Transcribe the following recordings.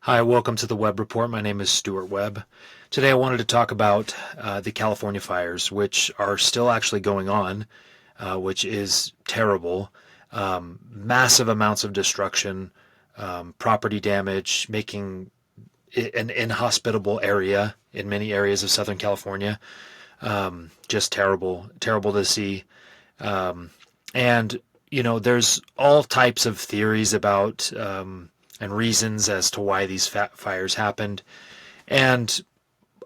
Hi, welcome to the Webb Report. My name is Stuart Webb. Today I wanted to talk about the California fires, which are still actually going on, which is terrible. Massive amounts of destruction, property damage, making it an inhospitable area in many areas of Southern California. Just terrible, terrible to see. And, there's all types of theories about and reasons as to why these fires happened. And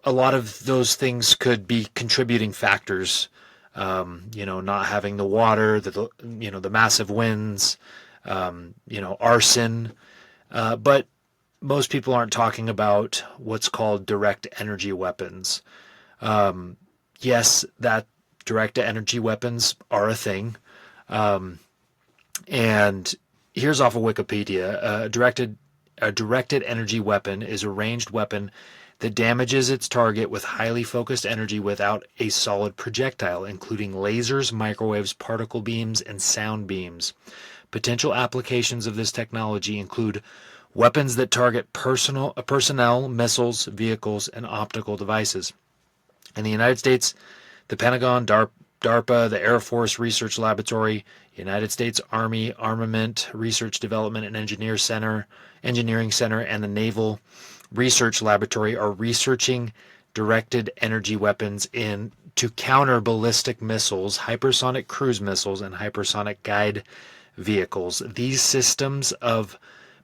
a lot of those things could be contributing factors. Not having the water, the massive winds, arson. But most people aren't talking about what's called direct energy weapons. Yes, that direct energy weapons are a thing. And here's off of Wikipedia. A directed energy weapon is a ranged weapon that damages its target with highly focused energy without a solid projectile, including lasers, microwaves, particle beams, and sound beams. Potential applications of this technology include weapons that target personnel, missiles, vehicles, and optical devices. In the United States, the Pentagon, DARPA, the Air Force Research Laboratory, United States Army Armament Research Development and Engineering Center, and the Naval Research Laboratory are researching directed energy weapons to counter ballistic missiles, hypersonic cruise missiles, and hypersonic guide vehicles. These systems of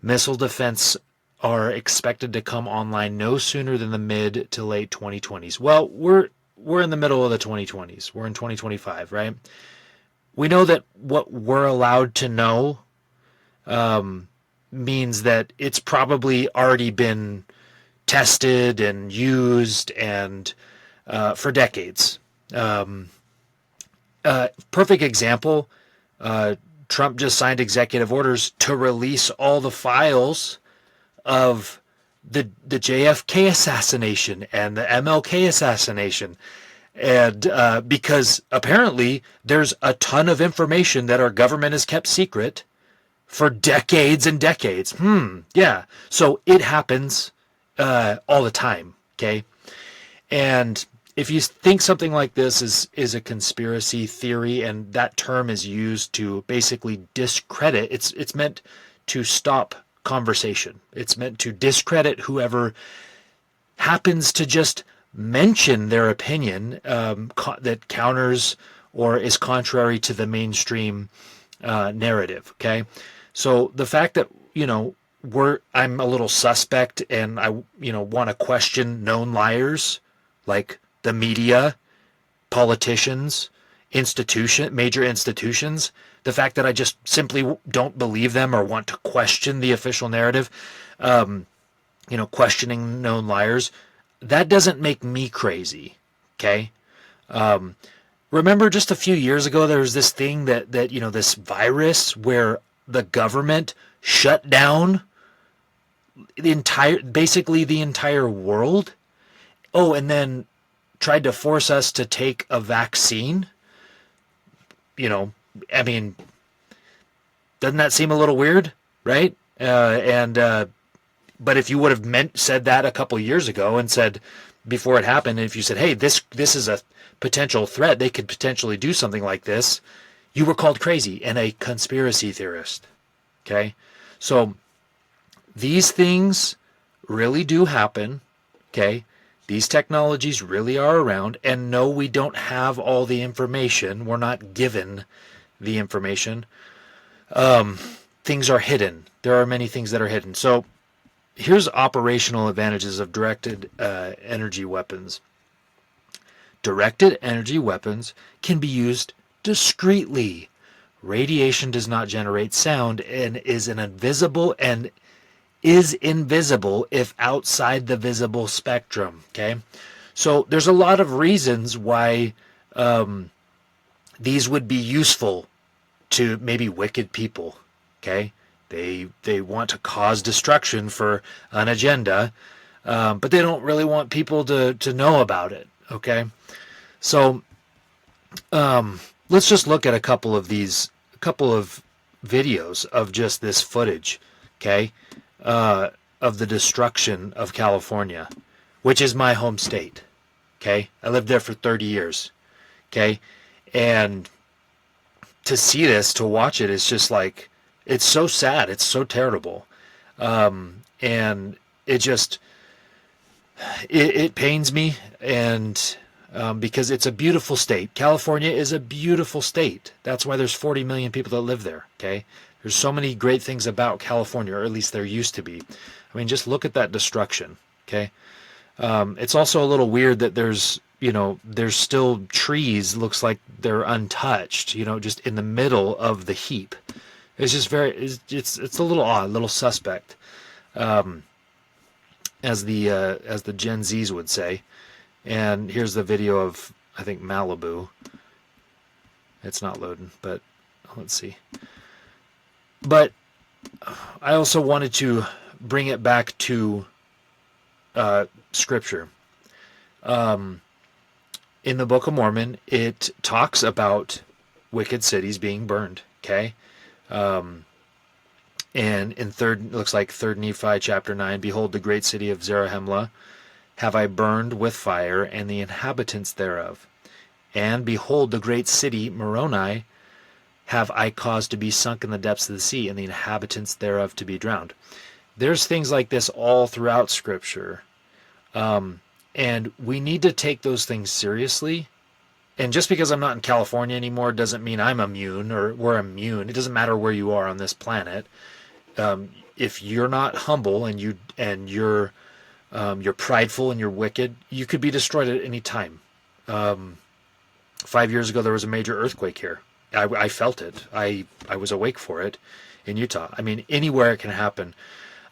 missile defense are expected to come online no sooner than the mid to late 2020s. Well, we're in the middle of the 2020s. We're in 2025, right? We know that what we're allowed to know means that it's probably already been tested and used and for decades. Perfect example, Trump just signed executive orders to release all the files of the JFK assassination and the MLK assassination. And because apparently there's a ton of information that our government has kept secret for decades and decades. Yeah. So it happens all the time, okay? And if you think something like this is a conspiracy theory, and that term is used to basically discredit, it's meant to stop conversation. It's meant to discredit whoever happens to just mention their opinion that counters or is contrary to the mainstream narrative. Okay, so the fact that I'm a little suspect, and I want to question known liars like the media, politicians, major institutions. The fact that I just simply don't believe them or want to question the official narrative, questioning known liars, that doesn't make me crazy, okay? Remember just a few years ago, there was this thing that this virus where the government shut down basically the entire world. Oh, and then tried to force us to take a vaccine. I mean, doesn't that seem a little weird, right? But if you would have said that a couple years ago and said before it happened, and if you said, hey, this is a potential threat, they could potentially do something like this, you were called crazy and a conspiracy theorist. Okay? So these things really do happen. Okay? These technologies really are around, and no, we don't have all the information. We're not given the information. Things are hidden. There are many things that are hidden. So here's operational advantages of directed energy weapons. Directed energy weapons can be used discreetly. Radiation does not generate sound and is invisible if outside the visible spectrum. Okay, so there's a lot of reasons why these would be useful to maybe wicked people. Okay, they want to cause destruction for an agenda, but they don't really want people to know about it. Okay, so let's just look at a couple of videos of just this footage. Okay, of the destruction of California, which is my home state. Okay, I lived there for 30 years. Okay, and to see this, to watch it, is just like, it's so sad. It's so terrible. And it just, it pains me. And because it's a beautiful state. California is a beautiful state. That's why there's 40 million people that live there. Okay, there's so many great things about California, or at least there used to be. I mean, just look at that destruction. Okay, it's also a little weird that there's still trees, looks like they're untouched, just in the middle of the heap. It's just it's a little odd, a little suspect, as the Gen Zs would say. And here's the video of, I think, Malibu. It's not loading, but let's see. But I also wanted to bring it back to Scripture. In the Book of Mormon, it talks about wicked cities being burned. Okay, and in looks like 3 Nephi chapter 9, behold, the great city of Zarahemla have I burned with fire, and the inhabitants thereof. And behold, the great city Moroni have I caused to be sunk in the depths of the sea, and the inhabitants thereof to be drowned. There's things like this all throughout Scripture. And we need to take those things seriously. And just because I'm not in California anymore doesn't mean I'm immune, or we're immune. It doesn't matter where you are on this planet. If you're not humble and you're prideful and you're wicked, you could be destroyed at any time. 5 years ago, there was a major earthquake here. I felt it. I was awake for it in Utah. I mean, anywhere it can happen.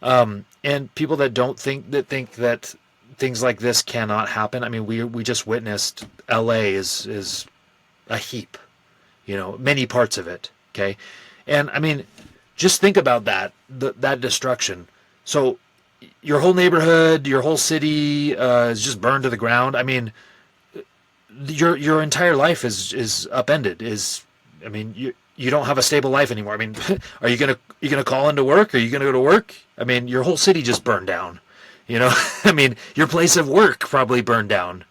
And people that think that things like this cannot happen. I mean, we just witnessed LA is a heap, many parts of it. Okay. And I mean, just think about that destruction. So your whole neighborhood, your whole city is just burned to the ground. I mean, your entire life is upended. I mean, you don't have a stable life anymore. I mean, are you gonna call into work? Are you gonna go to work? I mean, your whole city just burned down. I mean, your place of work probably burned down.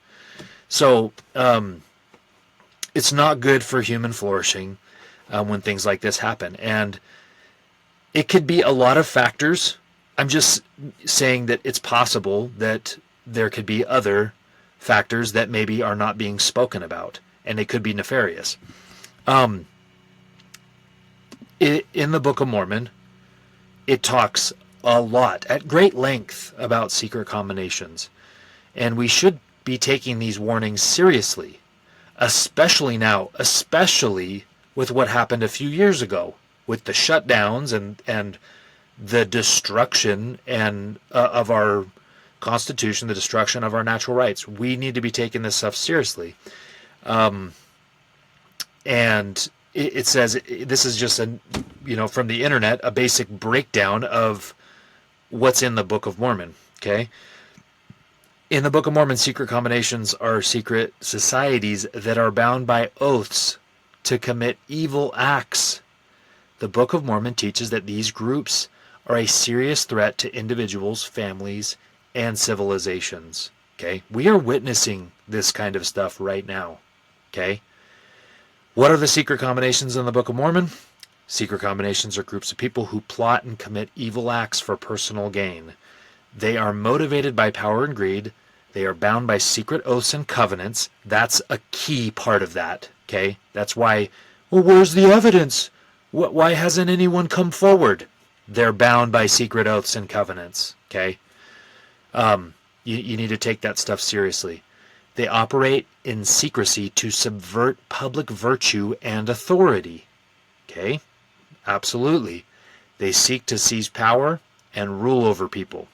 So it's not good for human flourishing when things like this happen, and it could be a lot of factors. I'm just saying that it's possible that there could be other factors that maybe are not being spoken about, and it could be nefarious. In the Book of Mormon, it talks a lot, at great length, about secret combinations. And we should be taking these warnings seriously, especially now, especially with what happened a few years ago, with the shutdowns and the destruction of our Constitution, the destruction of our natural rights. We need to be taking this stuff seriously. And it says, this is just from the internet, a basic breakdown of what's in the Book of Mormon. Okay. In the Book of Mormon, secret combinations are secret societies that are bound by oaths to commit evil acts. The Book of Mormon teaches that these groups are a serious threat to individuals, families, and civilizations. Okay? We are witnessing this kind of stuff right now. Okay? What are the secret combinations in the Book of Mormon? Secret combinations are groups of people who plot and commit evil acts for personal gain. They are motivated by power and greed. They are bound by secret oaths and covenants. That's a key part of that. Okay? That's why, well, where's the evidence? Why hasn't anyone come forward? They're bound by secret oaths and covenants. Okay? You need to take that stuff seriously. They operate in secrecy to subvert public virtue and authority. Okay? Absolutely. They seek to seize power and rule over people.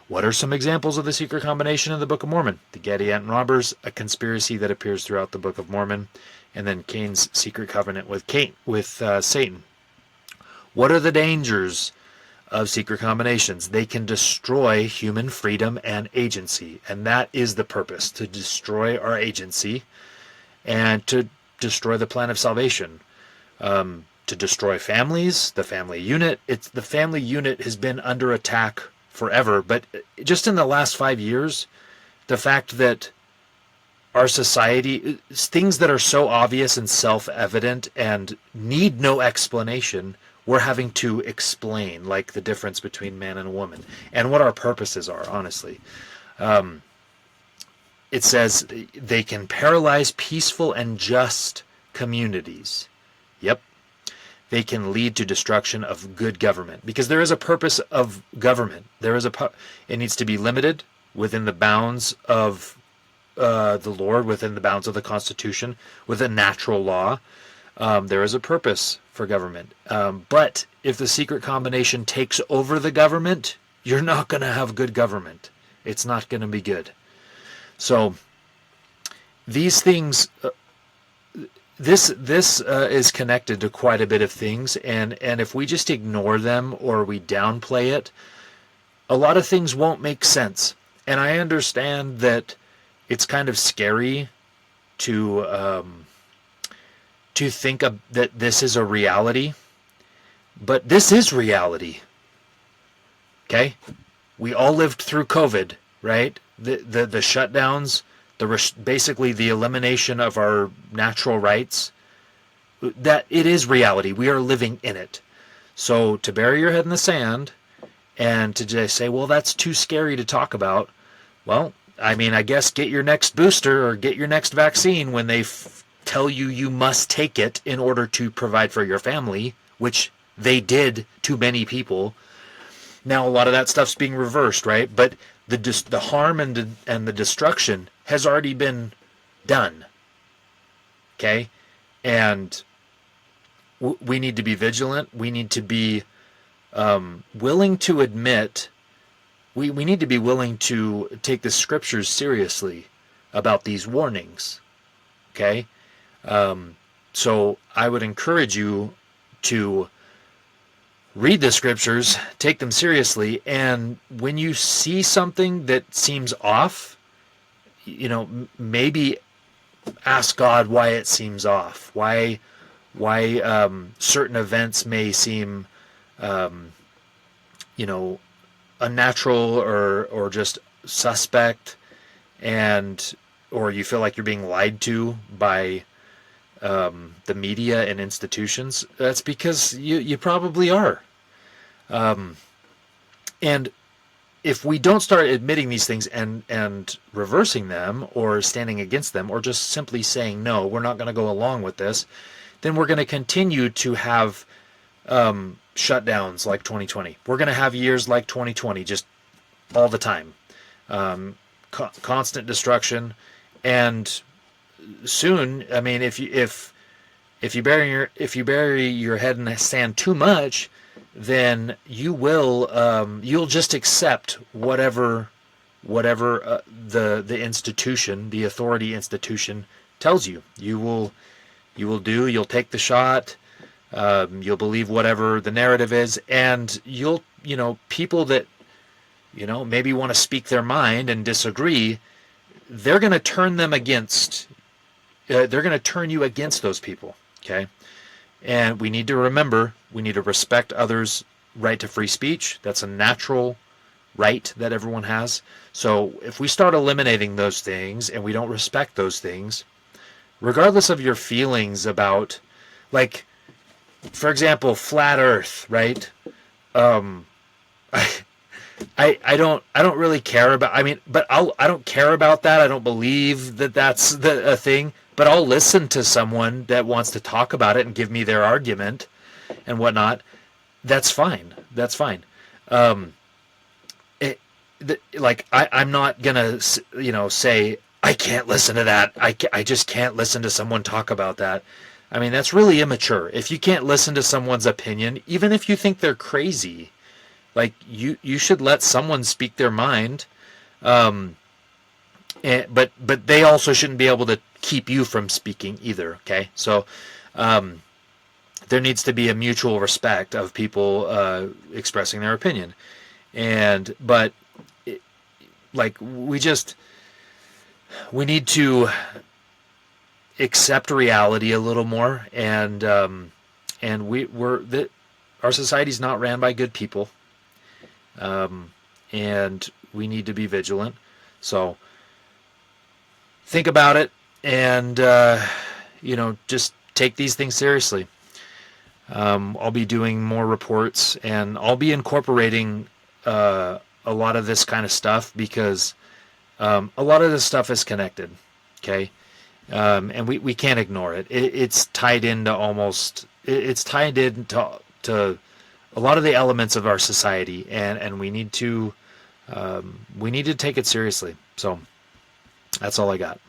What are some examples of the secret combination in the Book of Mormon? The Gadianton robbers, a conspiracy that appears throughout the Book of Mormon, and then Cain's secret covenant with Satan. What are the dangers of secret combinations? They can destroy human freedom and agency, and that is the purpose, to destroy our agency and to destroy the plan of salvation. To destroy families, the family unit. The family unit has been under attack forever, but just in the last 5 years, the fact that our society, things that are so obvious and self-evident and need no explanation, we're having to explain, like the difference between man and woman and what our purposes are, honestly. It says they can paralyze peaceful and just communities. Yep. They can lead to destruction of good government, because there is a purpose of government. It needs to be limited within the bounds of the Lord, within the bounds of the Constitution, within natural law. There is a purpose for government. But if the secret combination takes over the government, you're not going to have good government. It's not going to be good. So these things, this is connected to quite a bit of things, and if we just ignore them or we downplay it, a lot of things won't make sense. And I understand that it's kind of scary to think that this is a reality, but this is reality. Okay, we all lived through COVID, right? The shutdowns, basically the elimination of our natural rights. That it is reality. We are living in it. So to bury your head in the sand and to just say, well, that's too scary to talk about. Well, I mean, I guess get your next booster or get your next vaccine when they tell you must take it in order to provide for your family, which they did to many people. Now a lot of that stuff's being reversed, right? But the harm and the destruction has already been done. Okay? And we need to be vigilant. We need to be willing to admit, we need to be willing to take the scriptures seriously about these warnings. Okay? So I would encourage you to read the scriptures, take them seriously, and when you see something that seems off, maybe ask God why it seems off, why certain events may seem, unnatural or just suspect, or you feel like you're being lied to by the media and institutions. That's because you probably are. And if we don't start admitting these things and reversing them or standing against them or just simply saying, no, we're not going to go along with this, then we're going to continue to have shutdowns like 2020. We're going to have years like 2020 just all the time. Constant destruction. And soon, I mean, if you bury your head in the sand too much, then you'll just accept whatever the institution, the authority institution tells you. You'll take the shot. You'll believe whatever the narrative is, and people that maybe want to speak their mind and disagree, they're going to turn them against. They're going to turn you against those people. Okay. And we need to remember, we need to respect others' right to free speech. That's a natural right that everyone has. So if we start eliminating those things and we don't respect those things, regardless of your feelings about, like, for example, flat Earth, right? I don't really care about. I mean, but I don't care about that. I don't believe that that's a thing. But I'll listen to someone that wants to talk about it and give me their argument and whatnot. That's fine. That's fine. I'm not gonna say I can't listen to that. I just can't listen to someone talk about that. I mean, that's really immature. If you can't listen to someone's opinion, even if you think they're crazy, like you should let someone speak their mind. But they also shouldn't be able to keep you from speaking either. Okay, so there needs to be a mutual respect of people expressing their opinion, but we need to accept reality a little more, and our society's not ran by good people, and we need to be vigilant. So think about it, and just take these things seriously. I'll be doing more reports, and I'll be incorporating a lot of this kind of stuff because a lot of this stuff is connected. Okay. And we can't ignore it. It's tied into it's tied into to a lot of the elements of our society, and we need to take it seriously. So that's all I got.